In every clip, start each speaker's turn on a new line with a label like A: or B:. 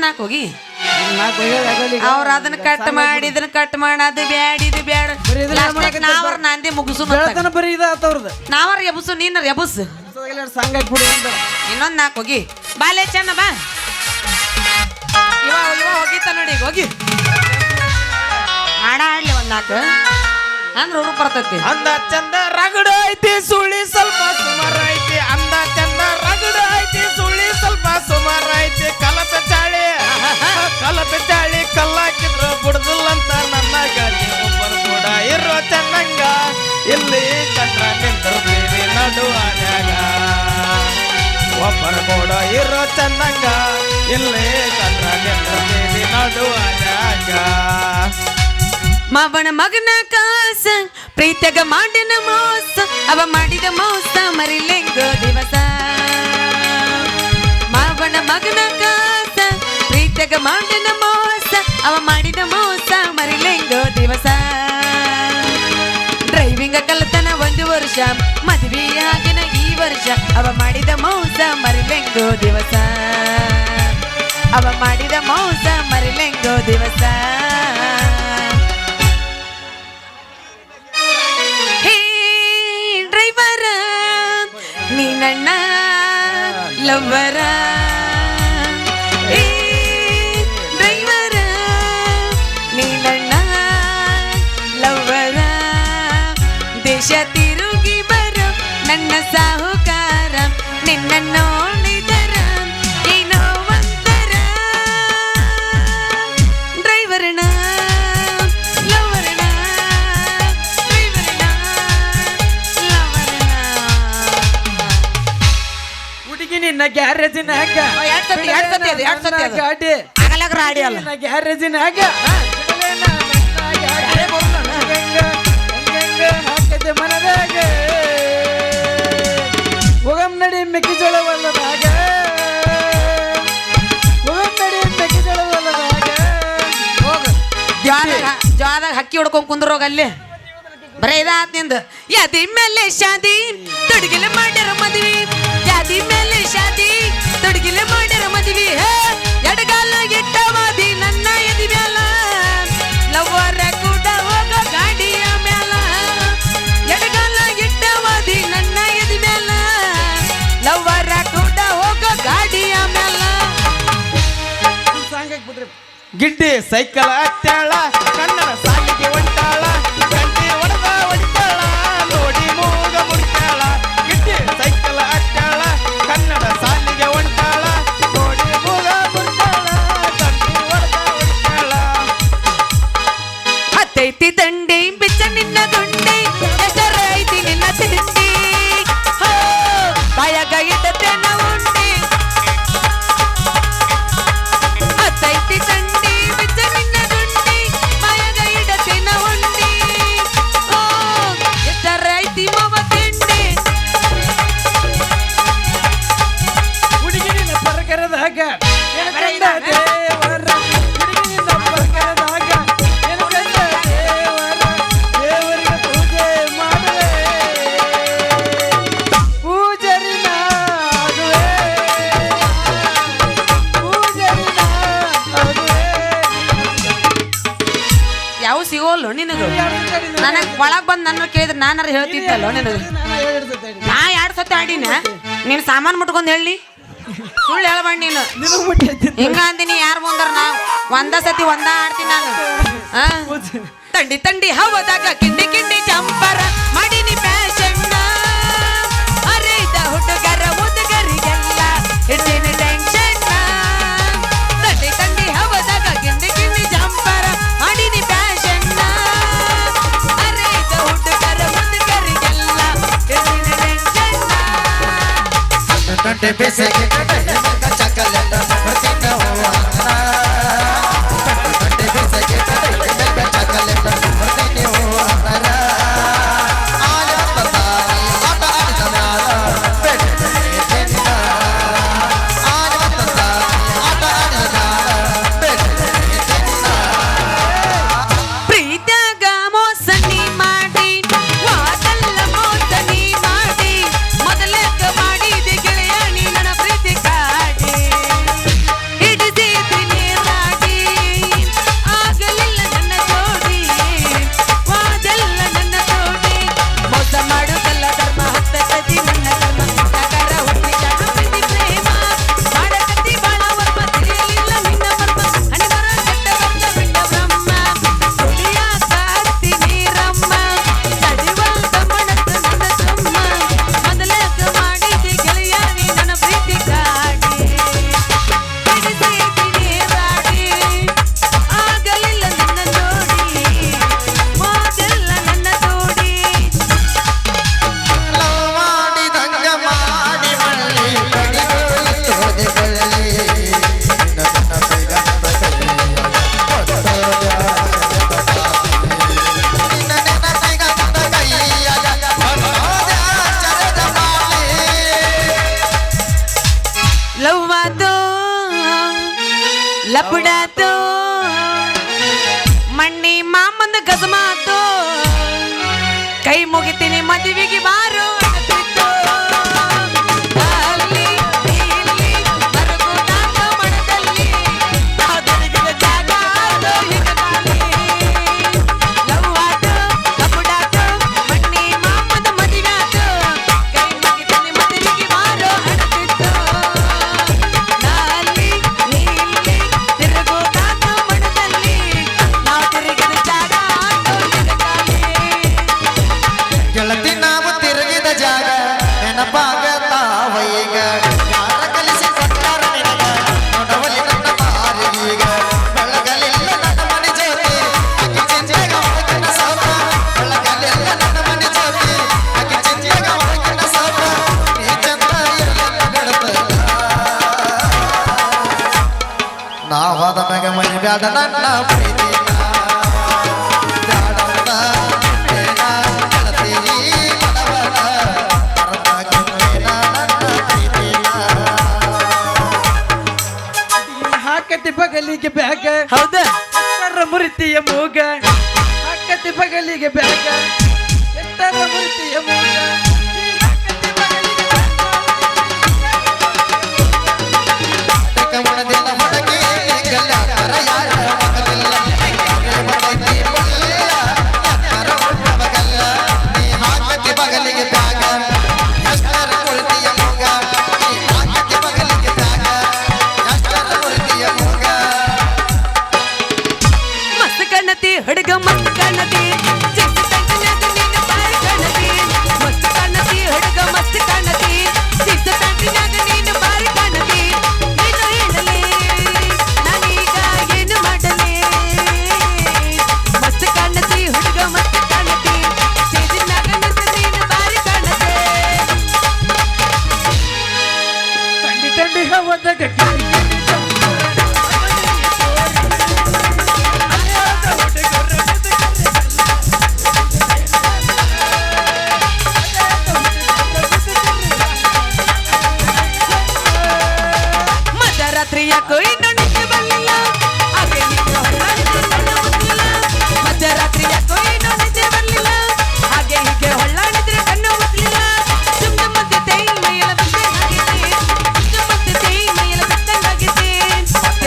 A: ನಾಲ್ಕು ಹೋಗಿ ಅವ್ರ ಅದನ್ನ ಕಟ್ ಮಾಡಿ ಇದನ್ನ ಕಟ್ ಮಾಡಿ ಅದು ಬ್ಯಾಡ ಇದು ಬ್ಯಾಡ ನಾವರ ನಂದೇ ಮುಗಿಸು
B: ಬರೀ ಇದಾತವ್ರದ್ದು
A: ನಾವರ ಎಬಸು ನೀನರ ಎಬಸ್ ಇನ್ನೊಂದ್ ನಾಲ್ಕು ಹೋಗಿ ಬಾಲೆ ಚೆನ್ನ ಬಾ ಇವ ಹೋಗಿತ್ತ ನೋಡಿ ಈಗ ಹೋಗಿ ಹಾಡ ಆಡ್ಲಿ ಒಂದ್ ನಾಲ್ಕು ಅಂದ್ರ ಅವ್ರು ಬರ್ತೈತಿ
B: ಅಂದ ಚಂದ ರಗಡ ಐತಿ ಸುಳಿ ಸ್ವಲ್ಪ ಸುಮಾರ ಐತಿ ಅಂದ ಚಂದ ರಗಡ ಐತಿ ಸುಳಿ ಸ್ವಲ್ಪ ಸುಮಾರ ಐತಿ ಕಲಪೆ ಚಾಳಿ ಕಲ್ಲಾಕಿದ್ರ ಬಿಡುದಿಲ್ಲಂತ ನನ್ನ ಗಾಡಿ ಒಬ್ಬರು ಕೂಡ ಇರೋ ಚೆನ್ನಂಗ ಇಲ್ಲಿ ಕಂಡ್ರ ನಿಂತಿರ್ತೀವಿ ನಡುವಾನ್ಯಾಗ ಒಬ್ಬರು ಕೂಡ ಇರೋ ಚೆನ್ನಂಗ ಇಲ್ಲಿ ಕಂಡ್ರ ನಿಂತಿರ್ತೀವಿ ನಡುವಾನ್ಯಾಗ
A: ಮಾವನ ಮಗನ ಕಾಸ ಪ್ರೀತಿಯಾಗ ಮಾಡಿನ ಮೋಸ ಅವ ಮಾಡಿದ ಮೋಸ ಮರಿಲೆಂಗೋ ದಿವಸ ಮಾವನ ಮಗನ ಕಾಸ ಪ್ರೀತಿಯಾಗ ಮಾಡಿನ ಮೋಸ ಅವ ಮಾಡಿದ ಮೋಸ ಮರಿಲೆಂಗೋ ದಿವಸ ಡ್ರೈವಿಂಗ್ ಕಲ್ತನ 1 ವರ್ಷ ಮದುವೆಯಾಗಿನ ಈ ವರ್ಷ ಅವ ಮಾಡಿದ ಮೋಸ ಮರಿಲೆಂಗೋ ದಿವಸ ಅವ ಮಾಡಿದ ಮೋಸ ಮರಿಲೆಂಗೋ ದಿವಸ ನನ್ನ ಲವ್ವರ ಡ್ರೈವರ ನೀ ನನ್ನ ಲವ್ವರ ದೇಶ ತಿರುಗಿ ಬರೋ ನನ್ನ ಸಾಹುಕಾರ ನಿನ್ನ ನೋಡಿದರ ಏನೋ ಒಂಥರ ಡ್ರೈವರನ
B: ನಿನ್ನ ಗ್ಯಾರೇಜಿನಾಗ ಗಾಡಿ
A: ಆಡಿ ಅಲ್ಲ
B: ಗ್ಯಾರೇಜಿನಾಗ ಹಾಕದೆ ಮನದಾಗ ಹೋಗಮ್ ನಡಿ ಮೆಕ್ಕೆಜೋಳ ಹೊಲದಾಗ ಹೋಗಮ್ ನಡಿ ಮೆಕ್ಕೆಜೋಳ ಹೊಲದಾಗ
A: ಹೋಗ ಜ್ವಾದಾಗ ಹಕ್ಕಿ ಹೊಡ್ಕೊಂಡ್ ಕುಂದ್ರೋಗ ಅಲ್ಲಿ ಬರೇ ಇದಾತ್ ನಿಂದ ಯಾದಿ ಮೇಲೆ ಶಾದಿ ತೊಡಗಿಲ ಮಾಡ್ಯಾರ ಮದ್ವಿ ಯಾದಿ ಮೇಲೆ ಶಾದಿ ತೊಡಗಿಲ ಮಾಡ್ಯಾರ ಮದ್ವಿ ಎಡಗಾಲ ಎಟ್ಟವಾದಿ ನನ್ನ ಎದಿ ಮ್ಯಾಲ ಲವ್ವರ ಕೂಡ ಹೋಗ ಗಾಡಿಯ ಮ್ಯಾಲ ಎಡಗಾಲ ಎಟ್ಟವಾದಿ ನನ್ನ ಎದಿ ಮ್ಯಾಲ ಲವ್ವರ ಕೂಡ ಹೋಗ ಗಾಡಿಯ ಮ್ಯಾಲ
B: ಗಿಡ್ಡಿ ಸೈಕಲ್ ಹತ್ತಾಳ ಕನ್ನಡ ಸಾಲಿಗೆ ಹೊಂಟಾಳ ಗಂಟೆ ಹೊಡಿತಾಳ ನೋಡಿ ಮೂಗ ಮುಡ್ತಾಳ ಗಿಡ್ಡಿ ಸೈಕಲ್ ಹತ್ತಾಳ ಕನ್ನಡ ಸಾಲಿಗೆ ಹೊಂಟಾಳ ನೋಡಿ ಮೂಗ ಮುಡ್ತಾಳ ಗಂಟೆ ಹೊಡಿತಾಳ
A: ಹತ್ತೈತಿ ದಂಡಿ ಬಿಚ್ಚ ನಿನ್ನ ದುಂಡಿ ಹೆಸರ ಐತಿ ನಿನ್ನ ತಿಂಡಿ ಬಾಯಾಗ ಇದ್ದತೇನ ಉಂಡಿ ಹತ್ತೈತಿ ದಂಡಿ ಬಿಚ್ಚ ನಿನ್ನ ದುಂಡಿ ಬಾಯಾಗ ಇಡತೇನ ಉಂಡಿ ಹೆಸರ ಐತಿ ಮವ ತಿಂಡಿ
B: ಹುಡುಗಿನ ಪರಕರದಾಗ ದೇವರ ಹುಡುಗಿನ ಪರಕರದಾಗ ದೇವರಿಗೆ ಪೂಜೆ ಮಾಡುವೆ ಪೂಜರಿನ ಆಗುವೆ ಪೂಜರಿನ ಆಗುವೆ
A: ಯಾವ ಸಿಗೋಲ್ಲ ನಿನಗ ನನಗ್ ಒಳಗ್ ಬಂದ್ ನನ್ನ ಕೇಳಿದ್ರೆ ನಾನಾರ ಹೇಳ್ತಿದ್ದಲ್ಲ ನಿನಗ ನಾ 2 ಸತಿ ಆಡಿನ ನೀನ್ ಸಾಮಾನ್ ಮುಟ್ಕೊಂಡ್ ಹೇಳಿ ಸುಳ್ಳು ಹೇಳ್ಬೇಡ ನೀನು ಹಿಂಗ ಅಂದಿನಿ ಯಾರು ಬಂದಾರ ನಾ ಒಂದ ಸತಿ ಒಂದ ಆಡ್ತೀನಿ ನಾನು ತಂಡಿ ತಂಡಿ ಹವದಾಗ ಕಿಂಡಿ ಕಿಂಡಿ ಜಂಪರ ಮಾಡಿನಿ ಫ್ಯಾಷನ್ ಅರೇದ ಹುಡುಗರ ಮುದುಗರಿಗೆಲ್ಲ ಇಡ್ತೀನಿ ಟೆನ್ಷನ್ ತಂಡಿ ತಂಡಿ ಹವದಾಗ ಕಿಂಡಿ ಕಿಂಡಿ ಜಂಪರ ಮಾಡಿನಿ ಫ್ಯಾಷನ್ ಅರೇದ ಹುಡುಗರ ಮುದುಗರಿಗೆಲ್ಲ ಇಡ್ತೀನಿ ಟೆನ್ಷನ್
C: टटे पैसे के कटे चकलेट भरतीन हुआ टटे पैसे के कटे चकलेट भरतीन हुआ आज पता आता आना पेट तेरा आज पता आता आना पेट तेरा
A: ಪ್ರೀತ್ಯಾಗ ಮೋಸನಿ ಮಾಡಿ ವಾದಲ್ಲ ಮೋಸನಿ ಮಾಡಿ ಮೊದಲಕ್ಕ ಮಾಡಿದ ಗೆಳೆಯ ನೀ ನನ್ನ ಪ್ರೀತಿ ಮುಗಿತೀನಿ ಮದುವೆಗೆ ಬಾರು ಅನ್ನುತ್ತಿತ್ತು. ಅಲ್ಲಿ, ಇಲ್ಲಿ, ಮರಗುದಾಟ ಮಠದಲ್ಲಿ ನಾವು ತಿರುಗಿದ ಜಾಗ ಅದು ಈಗ ಖಾಲಿ. ಲವ್ ಆತು, ಕಪುಡಾತು, ಮಣ್ಣಿ ಮಾಮದ ಮದುವೆ ಆತು. ಕೈ ಮುಗಿತೀನಿ ಮದುವೆಗೆ ಬಾರು ಅನ್ನುತ್ತಿತ್ತು. ಅಲ್ಲಿ, ಇಲ್ಲಿ, ತಿರುಗುದಾಟ ಮಠದಲ್ಲಿ ನಾವು ತಿರುಗಿದ ಜಾಗ ಅದು ಈಗ ಖಾಲಿ.
C: ಗೆಳತಿ ನಾವು ತಿರುಗಿದ ಜಾಗ ನೆನಪಾಗತಾವ ಈಗ. ಯಾರ ಕಲಿಸಿ ಕೊಟ್ಟಾರ ನಿನಗ ನೋಡವಲ್ಲಿ ನನ್ನ ಮಾರಿಗೀಗ. ಬೆಳಗಲಿಲ್ಲ ನನ್ನ ಮನೆ ಜ್ಯೋತಿ ಅಕ್ಕಿ ಚಿಂತೆಗ ಒಳಗಿನ ಸೌಧ. ಬೆಳಗಲಿಲ್ಲ ನನ್ನ ಮನೆ ಜ್ಯೋತಿ ಅಕ್ಕಿ ಚಿಂತೆಗ ಒಳಗಿನ ಸೌಧ. ನೀ ಚಂದ ಇರಲಿಲ್ಲ ಗೆಳತಲ್ಲ. ನಾವಾದ ಮ್ಯಾಗ ಮನೆ ಬ್ಯಾಡ ನನ್ನ ಪ್ರೀತಿನ. ಬ್ಯಾಡಂತ ಬೇಡ ಗೆಳತಿ ಮನವನ. ಅರ್ಥಾಗಿಲ್ವೇನ ನನ್ನ ಪ್ರೀತಿನ.
B: ಹಾಕತಿ ಬಗಲಿಗೆ ಬ್ಯಾಗ
A: ಹೌದಾ
B: ಎತ್ತರ ಮುರಿತಿಯ ಮೂಗ. ಹಾಕತಿ ಬಗಲಿಗೆ ಬ್ಯಾಗ ಎತ್ತರ ಮುರಿತಿಯ ಮೂಗ. ಹಾಕತಿ ಬಗಲಿಗೆ
C: ಕಮಣದಿನ ಹೊಡಗಿ ಗಲ್ಯಾತರ ಯಾರ ಮಗಲಿಲ್ಲ. ಹೊಡಗಿ ಬಳ್ಳಿಯ ಎತ್ತರ ಹುಟ್ಟ ಬಗಲ್ಲ. ನೀ ಹಾಕತಿ ಬಗಲಿಗೆ ಬ್ಯಾಗ ಎಷ್ಟರ ಮುರಿತಿಯ ಮೂಗ. ನೀ ಹಾಕತಿ ಬಗಲಿಗೆ ಬ್ಯಾಗ ಎಷ್ಟರ ಮುರಿತಿಯ ಮೂಗ.
A: ಮಸ್ತ್ ಕಾಣತಿ ಹುಡುಗ ಮಸ್ತ್ ಕಾಣತಿ ಚಿಕ್ಕ ತಂಟಿನ್ಯಾಗ ನೀನು ಬಾರಿ ಕಾಣತಿ. ಮಸ್ತ್ ಕಾಣತಿ ಹುಡುಗ ಮಸ್ತ್ ಕಾಣತಿ ಚಿಕ್ಕ ತಂಟಿನ್ಯಾಗ ನೀನು ಬಾರಿ ಕಾಣತಿ. ನೀನು ಹೇಳಲಿ ನಾನೀಗ ಏನು ಮಾಡಲಿ. ಮಸ್ತ್ ಕಾಣತಿ ಹುಡುಗ ಮಸ್ತ್ ಕಾಣತಿ ಸ್ಟೇಜಿನ್ಯಾಗ ನಿಂತು ನೀನು ಬಾರಿ ಕಾಣತಿ.
B: ತಂಡಿ ತಂಡಿ ಹವದಾಗ ಕಿಡಿ ಕಿಡಿ ಚಂಪರ. ಅಲ್ಲಾದ ಹುಡುಗರ
A: ಮಧ್ಯರಾತ್ರಿ ಯಾಕೋ ಇನ್ನೂ ನಿದ್ದೆ ಬರ್ಲಿಲ್ಲ. ಹಾಗೆ ಹೀಗೆ ಹೊಳ್ಳಾಡಿದ್ರೆ ಕಣ್ಣು ಮುಚ್ಚಲಿಲ್ಲ. ಮಧ್ಯರಾತ್ರಿ ಯಾಕೋ ಇನ್ನೂ ನಿದ್ದೆ ಬರ್ಲಿಲ್ಲ. ಹಾಗೆ ಹೀಗೆ ಹೊಳ್ಳಾಡಿದ್ರೆ ಕಣ್ಣು ಮುಚ್ಚಲಿಲ್ಲ. ಸುಮ್ನೆ ಮಧ್ಯೆ ತೈ ಮೈಯೆಲ್ಲ ಬಿದ್ದಂಗಾಗಿದೆ. ಸುಮ್ನೆ ಮಧ್ಯೆ ತೈ ಮೈಯೆಲ್ಲ ಬಿದ್ದಂಗಾಗಿದೆ.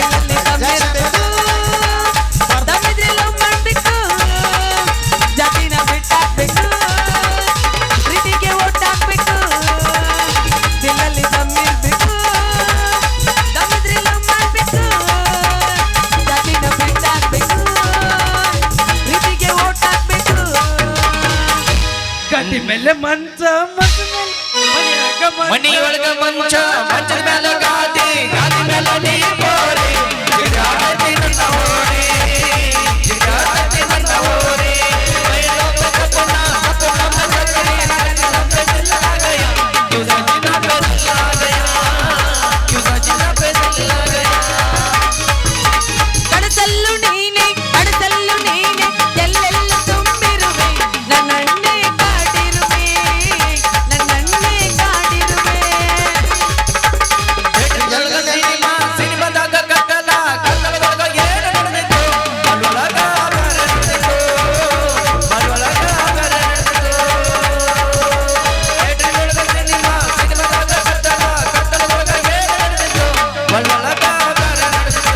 A: ಎಲ್ಲೆಲ್ಲಿ ದಮ್ಮಿರ್ಬೇಕು, ದಮ್ಮಿದ್ರೆ ಲವ್ ಮಾಡ್ಬೇಕು. ಜಾತಿನ ಬಿಟ್ಟಾಕ್ಬೇಕು, ಪ್ರೀತಿಗೆ ಓಟ್ ಹಾಕ್ಬೇಕು. ಎಲ್ಲೆಲ್ಲಿ ದಮ್ಮಿರ್ಬೇಕು, ದಮ್ಮಿದ್ರೆ ಲವ್ ಮಾಡ್ಬೇಕು. ಜಾತಿನ ಬಿಟ್ಟಾಕ್ಬೇಕು, ಪ್ರೀತಿಗೆ ಓಟ್ ಹಾಕ್ಬೇಕು.
B: ಗತಿ ಮೇಲೆ ಮಂಚ ಮಂಚ ಮನೆಯಾಗ
C: ಮನಿಯೊಳಗ ಮಂಚ ಮಂಚದ ಮೇಲೆ ಗಾದಿ ಗಾದಿ ಮೇಲೆ ನೀ ಬೋರಿ. ಜಿಗಾಡತಿ ನನ್ನ ಹೋರಿ ಜಿಗಾಡತಿ ನನ್ನ ಹೋರಿ. ಬೈಲೋಕ ಕಪ್ಪನ ಕಪ್ಪನ ಕಕ್ಕರಿ ನನ್ನ ಬೆಲ್ಲ ಗಯ. ಕ್ಯೂ ಸಜಿನ ಬೆಲ್ಲ ಗಯ ಕ್ಯೂ ಸಜಿನ ಬೆಲ್ಲ ಗಯ.
A: ಕಡಸಲ್ಲು ನೀನೆ ಕಡಸಲ್ಲು ನೀನೆ ಎಲ್ಲೆಲ್ಲ ತುಂಬಿರುವೆ. ನನ್ನನ್ನೇ ಕಾಡಿರುವೆ, ನನ್ನನ್ನೇ ಕಾಡಿರುವೆ.
C: ಎಲ್ಲ ಸಿನಿಮಾ ಸಿನಿಮಾದಾಗ ಕತ್ತಲ ಕತ್ತಲದಾಗ ಏನು ನಡೆದಿತ್ತು. ಅಲ್ಲೊಳಗ ಆಗರ ನಡೆದಿತ್ತು. ಅಲ್ಲೊಳಗ ಆಗರ ನಡೆದಿತ್ತು. ಥಿಯೇಟರ್ನೊಳಗ ಸಿನಿಮಾ ಸಿನಿಮಾದಾಗ ಕತ್ತಲ ಕತ್ತಲದಾಗ ಏನು ನಡೆದಿತ್ತು. ಅಲ್ಲೊಳಗ ಆಗರ ನಡೆದಿತ್ತು.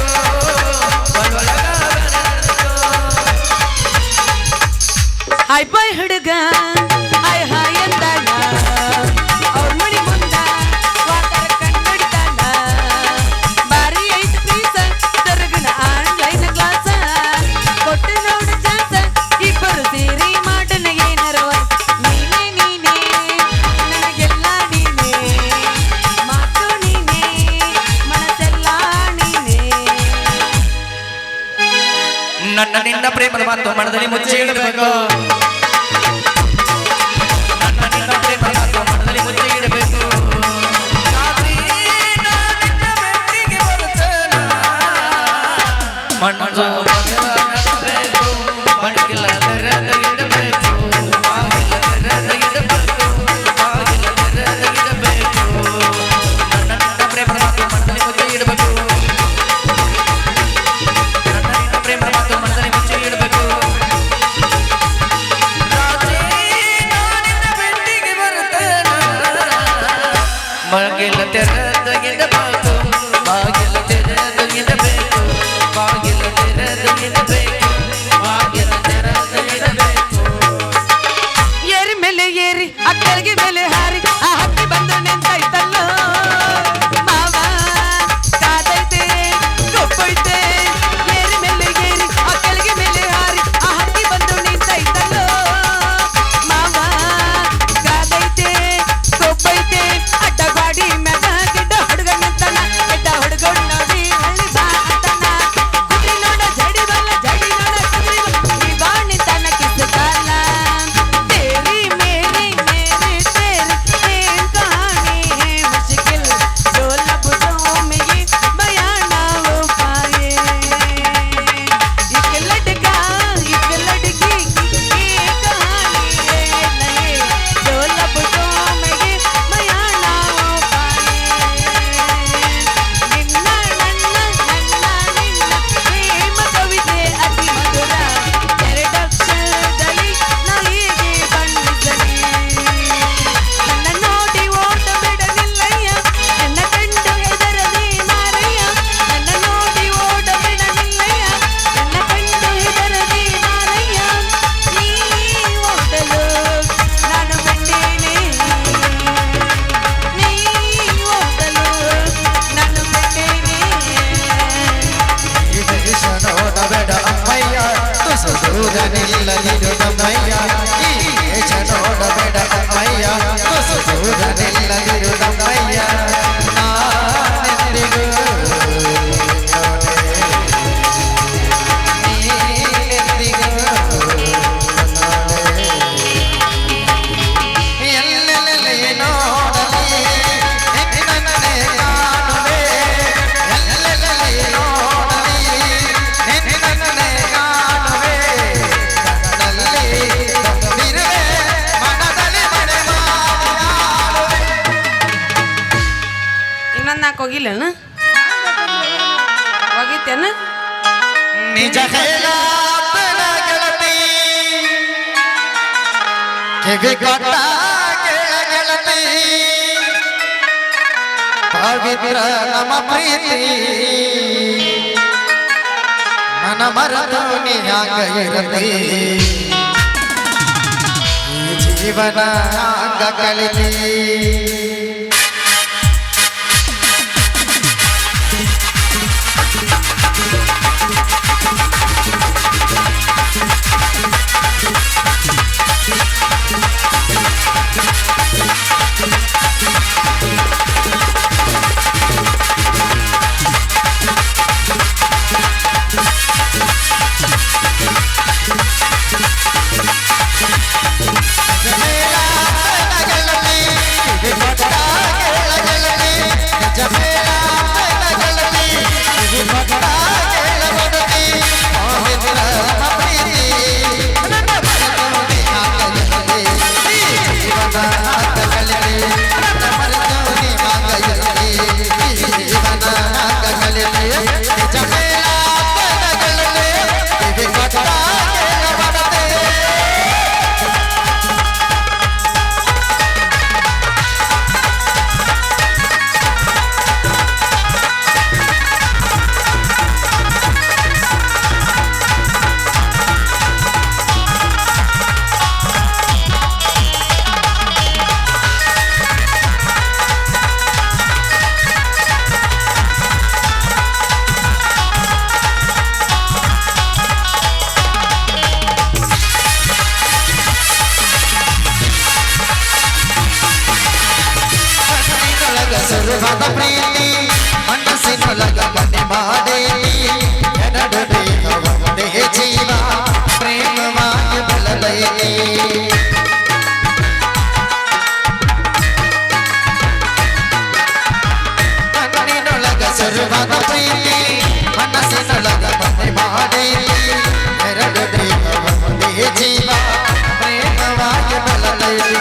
C: ಅಲ್ಲೊಳಗ ಆಗರ ನಡೆದಿತ್ತು.
A: ಹಾಯ್ ಬಾಯ್ ಹುಡುಗ ಹಾಯ್ ಹಾಯ್ ಅಂದಾನ. ಅವ್ರ ಮನಿ ಮುಂದ ವಾಟರ್ ಕಣ್ಣಡಿತಾನ. ಬಾರಿ ಐತ್ ಪೀಸ ತರಗನ ಆನ್ಲೈನ್ ಕ್ಲಾಸ. ಕೊಟ್ಟು ನೋಡು ಚಾನ್ಸ ಇಬ್ಬರು ಸೇರಿ ಮಾಡನ ಏನಾರ ವರ್ಕ್. ನೀನೇ ನೀನೇ ನನಗೆಲ್ಲ ನೀನೇ. ಮಾತು ನೀನೇ ಮನಸ್ಸೆಲ್ಲ ನೀನೇ.
C: ನನ್ನ ನಿನ್ನ ಪ್ರೇಮದ ಮಾತು ಮನದಲ್ಲಿ ಮುಚ್ಚಿ ಇಡಬೇಕು. ನನ್ನ ನಿನ್ನ ಪ್ರೇಮದ ಮಾತು ಮನದಲ್ಲಿ ಮುಚ್ಚಿ ಇಡಬೇಕು. ರಾತ್ರಿ ನಾ ನಿನ್ನ ಬೆಟ್ಟಿಗೆ ಬರುತ್ತೇನೆ. ಮಣ್ಣು ಬಗೆಬೇಕು, ಬಣ್ಣಿಲ್ಲದರ ಇಡಬೇಕು. ಬಾಗಿಲದರ ಇಡಬೇಕು, ಬಾಗಿಲದರ ಇಡಬೇಕು. ನನ್ನ ನಿನ್ನ ಪ್ರೇಮದ ಮಾತು ಮನದಲ್ಲಿ ಮುಚ್ಚಿ ಇಡಬೇಕು. ನನ್ನ ನಿನ್ನ ಪ್ರೇಮದ ಮಾತು ಮನದಲ್ಲಿ ಮುಚ್ಚಿ ಇಡಬೇಕು. ರಾತ್ರಿ ನಾ ಅಮ್ಮಯ್ಯ ಈ ವೇಷ ನೋಡಬೇಡ ಅಮ್ಮಯ್ಯ ತುಸು ದೂರ ನಿಲ್ಲದಿರು ಅಮ್ಮಯ್ಯ ನಾನೆಂದಿಗೂ ನೀನೆಂದಿಗೂ ಎಲ್ಲೆಲ್ಲಿ ನೋಡಲಿ ನಿನ್ನನ್ನೇ ಕಾಣುವೆ ಎಲ್ಲೆಲ್ಲಿ ನೋಡಲಿ ನಿನ್ನನ್ನೇ ಕಾಣುವೆ ಕಣ್ಣಲ್ಲಿ ತುಂಬಿರುವೆ ಮನದಲ್ಲಿ ಮನೆಮಾಡುವೆ.
A: ಇನ್ನೊಂದು ನಾಲ್ಕು ಹೋಗಿಲ್ಲನ ಹೋಗಿತ್ತೇನು
C: ನಿಜ ಹೇಳಾತನ ಗೆಳತಿ ಕಿವಿ ಕೊಟ್ಟ ಕೇಳ ಗೆಳತಿ ಪವಿತ್ರ ನಮ್ಮ ಪ್ರೀತಿ ನನ್ನ ಮರೆತು ನೀ ಹ್ಯಾಂಗ ಇರತಿ ಈ ಜೀವನ ಹ್ಯಾಂಗ ಕಲಿತಿ ಸುರವಾದ ಪ್ರೀತಿ ಮನಸ್ಸಿನೊಳಗ ಮನೆ ಮಾಡೇನಿ ಎರಡು ದೇಹ ಒಂದೇ ಜೀವ ಪ್ರೇಮವಾಗಿ ಬೆಳೆದೈತಿ ಕಣ್ಣಿನೊಳಗ ಸುರವಾದ ಪ್ರೀತಿ ಮನಸ್ಸಿನೊಳಗ ಮನೆ ಮಾಡೇನಿ ಎರಡು ದೇಹ ಒಂದೇ ಜೀವ ಪ್ರೇಮವಾಗಿ ಬೆಳೆದೈತಿ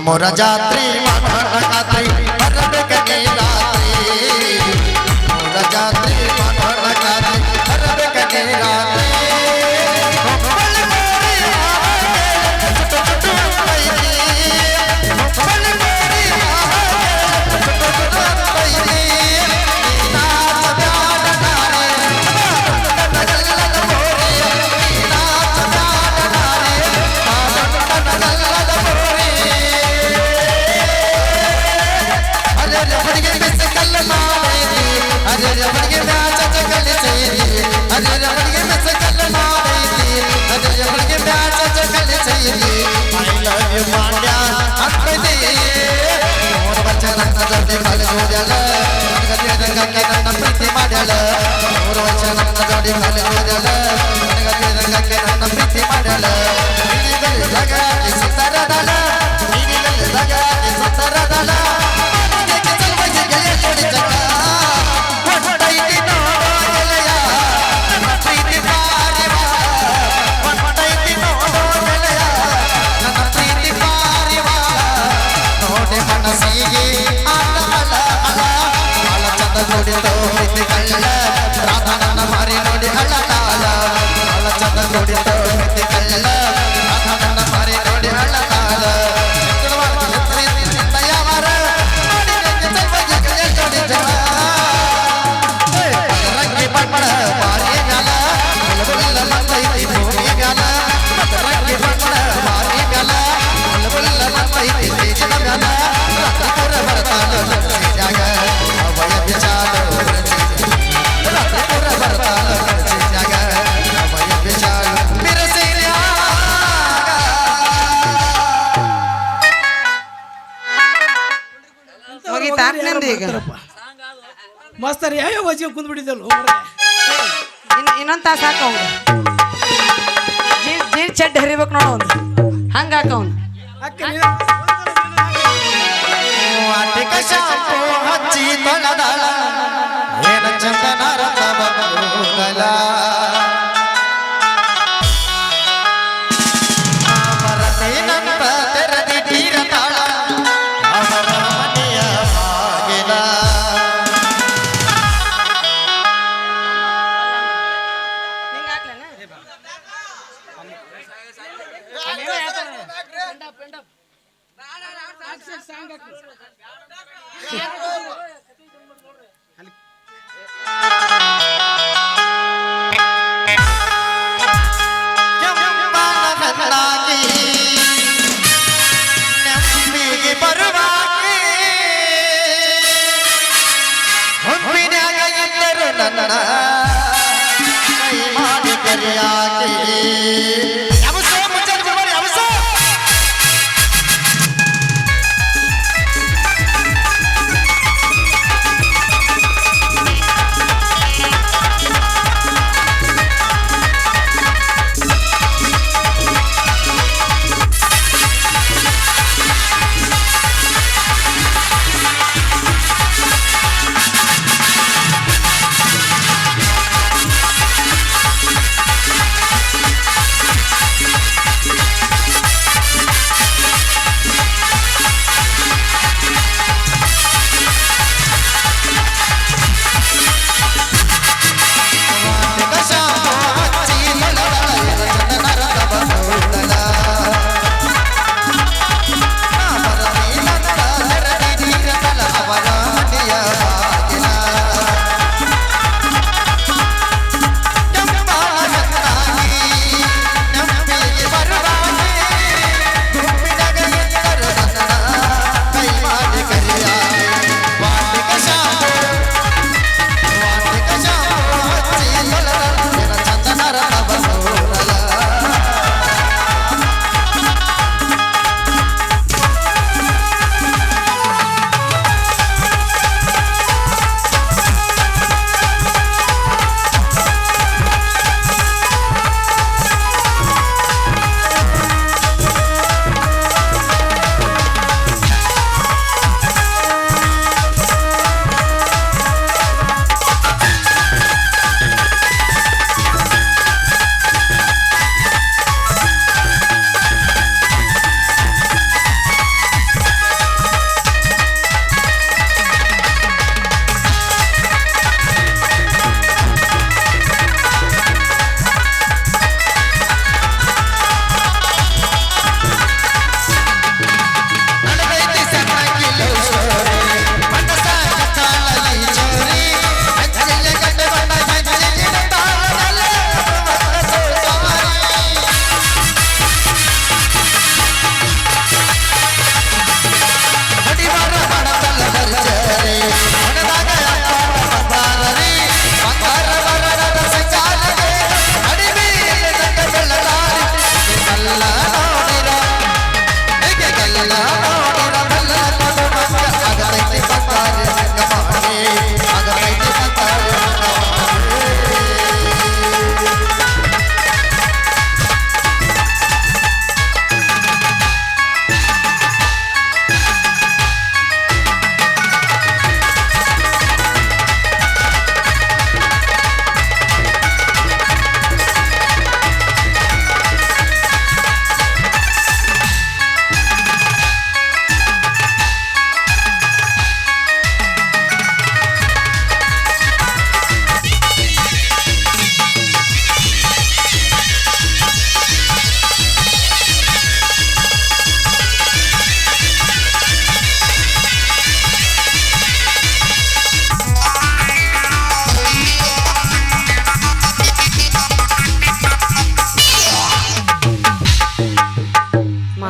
C: ನಮ್ಮೂರ ಜಾತ್ರೆ ಮಾಡೋಣ ಖಾತ್ರಿ ಬರಬೇಕ ನೀ ರಾತ್ರಿ ನಮ್ಮೂರ ಜಾತ್ರೆ ಮಾಡೋಣ ಖಾತ್ರಿ ಬರಬೇಕ ನೀ ರಾತ್ರಿ ಪ್ರೀತಿ ಮಾಡ್ಯಾಳ 3 ವರ್ಷ ನನ್ನ ಜೋಡಿ ಮೇಲೆ ಹೋದಳ ನನ್ನ ಪ್ರೀತಿ ಮಾಡ್ಯಾಳ ಸುಂದರದಳ ಸುಂದರದಳ ಮನಸ್ಸಿಗೆ ನೋಡಿದೋ ಪ್ರೀತಿ ಕಳ್ಳ ರಾಧಾ ನನ್ನ ಮಾರಿ ನೋಡಿ ಹಳ್ಳ ಕಾಲ ಹಳ್ಳ ಚಂದ ನೋಡಿದೋ ಪ್ರೀತಿ ಕಳ್ಳ ರಾಧಾ ನನ್ನ ಮಾರಿ ನೋಡಿ ಹಳ್ಳ ಕಾಲ ರಂಗಿ ಪಡ್ಪಡ ಮಾರಿ ಮ್ಯಾಲ ಮತ್ತೈತಿ ಭೂಮಿ ಮ್ಯಾಲ ರಂಗಿ ಪಡ್ಪಡ ಮಾರಿ ಮ್ಯಾಲ ಮತ್ತೈತಿ ಬೀಜದ ಮ್ಯಾಲ ರಾತ್ರಿ ಪೂರ ಬರ್ತಾನ ಜಾಗ ಅವಯ ವಿಚಾರ ರಾತ್ರಿ ಪೂರ ಬರ್ತಾನ ಜಾಗ ಅವಯ ವಿಚಾರ
A: ಹೋಗಿತ್ತಾ ನಿಂದು ಈಗ
B: ಮಾಸ್ತರ್ ಯಾವ ವಜಿ ಕುಂದ್ಬಿಟ್ಟಿದ್ದಲ್ಲ
A: ಇನ್ನೊಂದು ತಾಸು ಹಾಕ ಅವ್ನು ಜೀರ್ ಚಡ್ಡಿ ಹರಿಬೇಕು ನೋಡು ಅವ್ನು ಹಂಗೆ ಹಾಕ ಅವ್ನು
C: ವಾಟಿಕ ಶಾಂಪು ಹಚ್ಚಿ ತೊಳೆದಳ ಏನ ಚಂದನ ರಥವ ಕೂದಲ ಭರತೇನಂತ ತೆರೆದಿ ತೀರತಾಳ ಅವರ ಮನೆಯ ಬಾಗಿಲ ಕೆಂಪನಾಗಿ ನೆಂಪಿಗೆ ಬರುವಾಗಿ ಹೊಂಬಿನಾಗ ಇದ್ದರು ನನ್ನ ಕೈ ಮಾಡಿ ಕರಿಯಾಗಿ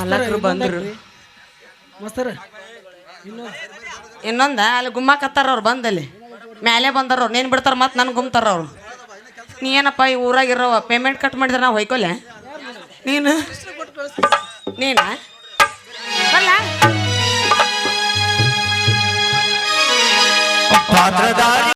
A: ಮಾಲಕರು ಬಂದ್ರು
D: ಮಸ್ತರ
A: ಇನ್ನೊಂದ ಅಲ್ಲಿ ಗುಮ್ಮಕತ್ತಾರ ಅವ್ರು ಬಂದಲ್ಲಿ ಮ್ಯಾಲೆ ಬಂದಾರ ಅವ್ರು ನೇನು ಬಿಡ್ತಾರ ಮತ್ತೆ ನನ್ಗೆ ಗುಮ್ತಾರ ಅವ್ರು. ನೀ ಏನಪ್ಪ ಈ ಊರಾಗಿರೋ ಪೇಮೆಂಟ್ ಕಟ್ ಮಾಡಿದ್ರೆ ನಾವು ಹೊಯ್ಕೊಲೆ ನೀನು ನೀನಾ ಬಲ್ಲ
C: ಪಾತ್ರಧಾರಿ